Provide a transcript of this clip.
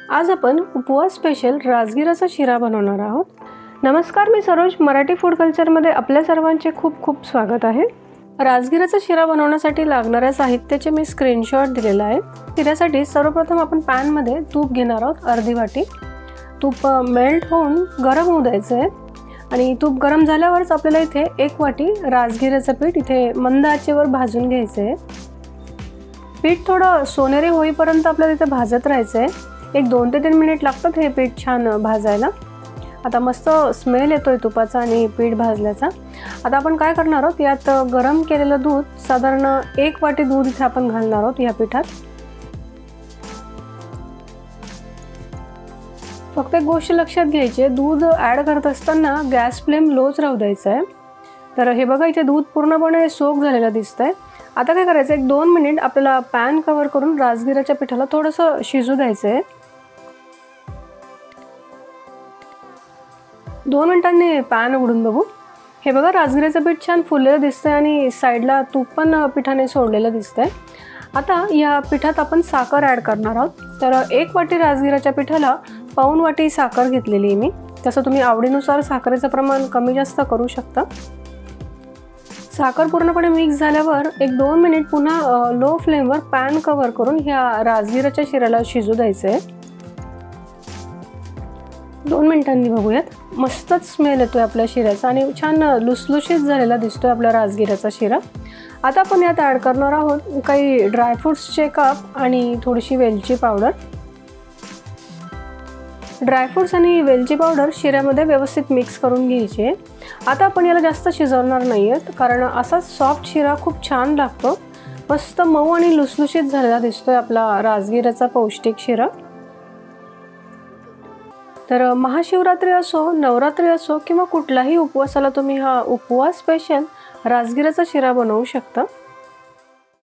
आज आपण उपवास स्पेशल राजगिराचा शिरा बनवणार आहोत। नमस्कार, मी सरोज, मराठी फूड कल्चरमध्ये आपल्या सर्वांचे खूप खूप स्वागत आहे। राजगिराचा शिरा बनवण्यासाठी लागणाऱ्या साहित्याचे मी स्क्रीनशॉट दिलेला आहे। शिऱ्यासाठी सर्वप्रथम आपण पॅन मध्ये तूप घेणार आहोत, अर्धी वाटी। तूप मेल्ट होऊन गरम होऊ द्यायचे आहे आणि तूप गरम झाल्यावरच आपल्याला इथे 1 वाटी राजगिराचं पीठ इथे मंद आचेवर भाजून घ्यायचे आहे। पीठ थोडं सोनेरी होईपर्यंत आपल्याला इथे भाजत राहायचं आहे। एक 2 ते 3 मिनिट लागतात हे पीठ छान भाजायला। आता मस्त स्मेल येतोय तुपाचा आणि पीठ भाजल्याचा। आता आपण काय करणार आहोत, यात गरम केलेलं दूध, साधारण 1 वाटी दूध इथे आपण घालणार आहोत या पीठात। फक्त एक गोष्ट लक्षात घ्यायची आहे, दूध ॲड करत असताना गॅस फ्लेम लोच राहू द्यायचा आहे। तर हे बघा, इथे दूध पूर्णपणे सोक झालेलं दिसतंय। आता काय करायचं, 1-2 मिनिट आपल्याला पॅन कव्हर करून राजगिराच्या पिठाला थोडंसं शिजू द्यायचं आहे। 2 मिनिटांनी पॅन उघडून बघू। हे बघा, राजगिराचं पीठ छान फुललेलं दिसतंय आणि साईडला तूप पण पिठाने सोडलेलं दिसतंय। आता या पिठात आपण साखर ॲड करणार आहोत। तर 1 वाटी राजगिराच्या पिठाला पाऊण वाटी साखर घेतलेली आहे मी। तसं तुम्ही आवडीनुसार साखरेचं प्रमाण कमी जास्त करू शकता। साखर पूर्णपणे मिक्स झाल्यावर 1-2 मिनिट पुन्हा लो फ्लेमवर पॅन कव्हर करून ह्या राजगिराच्या शिऱ्याला शिजू द्यायचं आहे। 2 मिनिटांनी बघूयात, मस्तच स्मेल येतोय आपल्या शिऱ्याचा आणि छान लुसलुशीत झालेला दिसतोय आपला राजगिराचा शिरा। आता आपण यात ॲड करणार आहोत काही ड्रायफ्रुट्सचे कप आणि थोडीशी वेलची पावडर। ड्रायफ्रुट्स आणि वेलची पावडर शिऱ्यामध्ये व्यवस्थित मिक्स करून घ्यायची आहे। आता आपण याला जास्त शिजवणार नाही आहेत, कारण असा सॉफ्ट शिरा खूप छान लागतो। मस्त मऊ आणि लुसलुशीत झालेला दिसतोय आपला राजगिराचा पौष्टिक शिरा। तर महाशिवरात्री असो, नवरात्री असो किंवा कुठलाही उपवासाला तुम्ही हा उपवास स्पेशल राजगिराचा शिरा बनवू शकता।